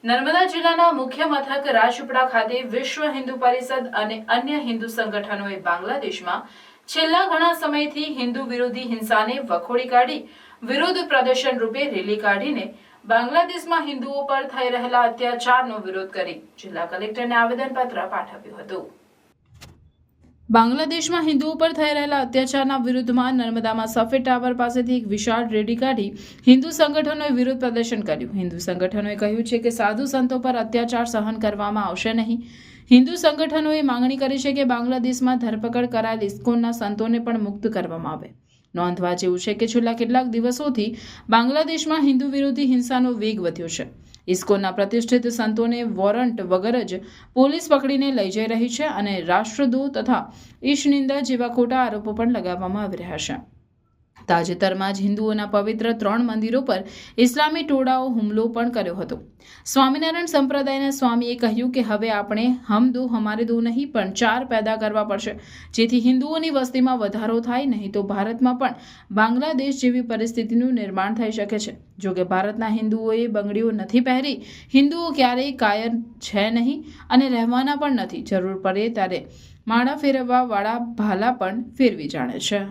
નર્મદા જિલ્લાના મુખ્ય મથક રાજપીપળા ખાતે વિશ્વ હિન્દુ પરિષદ અને અન્ય હિન્દુ સંગઠનોએ બાંગ્લાદેશમાં છેલ્લા ઘણા સમયથી હિન્દુ વિરોધી હિંસાને વખોડી કાઢી વિરોધ પ્રદર્શન રૂપે રેલી કાઢીને બાંગ્લાદેશમાં હિન્દુઓ પર થઈ રહેલા અત્યાચારનો વિરોધ કરી જિલ્લા કલેક્ટરને આવેદનપત્ર પાઠવ્યું હતું। બાંગ્લાદેશમાં હિન્દુઓ પર થઈ રહેલા અત્યાચારના વિરુદ્ધમાં નર્મદામાં સફેદ ટાવર પાસેથી એક વિશાળ રેલી કાઢી હિન્દુ સંગઠનોએ વિરોધ પ્રદર્શન કર્યું। હિન્દુ સંગઠનોએ કહ્યું છે કે સાધુ સંતો પર અત્યાચાર સહન કરવામાં આવશે નહીં। હિન્દુ સંગઠનોએ માંગણી કરી છે કે બાંગ્લાદેશમાં ધરપકડ કરાયેલ ઇસ્કોનના સંતોને પણ મુક્ત કરવામાં આવે। નોંધવા જેવું છે કે છેલ્લા કેટલાક દિવસોથી બાંગ્લાદેશમાં હિન્દુ વિરોધી હિંસાનો વેગ વધ્યો છે। ઇસ્કોનના પ્રતિષ્ઠિત સંતોને વોરંટ વગર જ પોલીસ પકડીને લઈ જઈ રહી છે અને રાષ્ટ્રદ્રોહ તથા ઈશનિંદા જેવા ખોટા આરોપો પણ લગાવવામાં આવી રહ્યા છે। તાજેતરમાં જ હિન્દુઓના પવિત્ર 3 મંદિરો પર ઇસ્લામી ટોળાઓ હુમલો પણ કર્યો હતો। સ્વામિનારાયણ સંપ્રદાયના સ્વામીએ કહ્યું કે હવે આપણે હમ દો હમારે દો નહીં પણ 4 પેદા કરવા પડશે, જેથી હિન્દુઓની વસ્તીમાં વધારો થાય, નહીં તો ભારતમાં પણ બાંગ્લાદેશ જેવી પરિસ્થિતિનું નિર્માણ થઈ શકે છે। જો કે ભારતના હિન્દુઓએ બંગડીઓ નથી પહેરી, હિન્દુઓ ક્યારેય કાયર છે નહીં અને રહેવાના પણ નથી। જરૂર પડે ત્યારે માળા ફેરવવા વાળા ભાલા પણ ફેરવી જાણે છે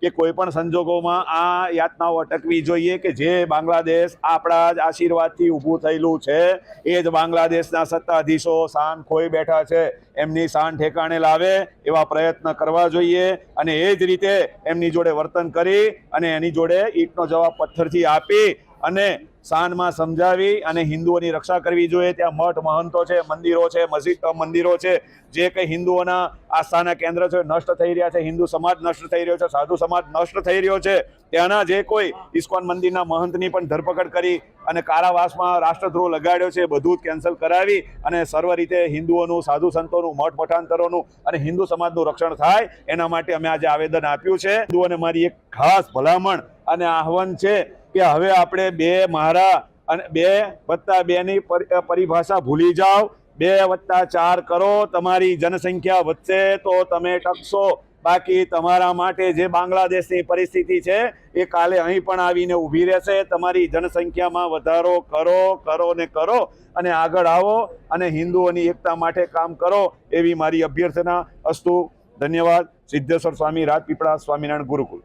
કે કોઈ પણ સંજોગોમાં આ યાતનાઓ અટકવી જોઈએ કે જે બાંગ્લાદેશ આપણા જ આશીર્વાદથી ઊભું થયેલું છે, એ જ બાંગ્લાદેશના સત્તાધીશો શાન ખોઈ બેઠા છે, એમની શાન ઠેકાણે લાવે એવા પ્રયત્ન કરવા જોઈએ અને એ જ રીતે એમની જોડે વર્તન કરી અને એની જોડે ઈંટનો જવાબ પથ્થરથી આપી અને શાનમાં સમજાવી અને હિન્દુઓની રક્ષા કરવી જોઈએ। ત્યાં મઠ મહંતો છે, મંદિરો છે, મસ્જિદ મંદિરો છે, જે કંઈ હિન્દુઓના આસ્થાના કેન્દ્ર છે નષ્ટ થઈ રહ્યા છે, હિન્દુ સમાજ નષ્ટ થઈ રહ્યો છે, સાધુ સમાજ નષ્ટ થઈ રહ્યો છે, ત્યાંના જે કોઈ ઇસ્કોન મંદિરના મહંતની પણ ધરપકડ કરી અને કારાવાસમાં રાષ્ટ્રદ્રોહ લગાડ્યો છે, બધું જ કેન્સલ કરાવી અને સર્વ રીતે હિન્દુઓનું, સાધુ સંતોનું, મઠ મઠાંતરોનું અને હિન્દુ સમાજનું રક્ષણ થાય એના માટે અમે આજે આવેદન આપ્યું છે। હિન્દુઓને મારી એક ખાસ ભલામણ અને આહવાન છે કે હવે આપણે 2 મારા અને 2+2 ની પરિભાષા ભૂલી જાઓ, 2+4 કરો। તમારી જનસંખ્યા વધશે તો તમે ટકશો, બાકી તમારા માટે જે બાંગ્લાદેશની પરિસ્થિતિ છે એ કાલે અહીં પણ આવીને ઊભી રહેશે। તમારી જનસંખ્યામાં વધારો કરો ને કરો અને આગળ આવો અને હિન્દુઓની એકતા માટે કામ કરો એવી મારી અભ્યર્થના। અસ્તુ, ધન્યવાદ। સિદ્ધેશ્વર સ્વામી, રાજપીપળા, સ્વામિનારાયણ ગુરુકુળ।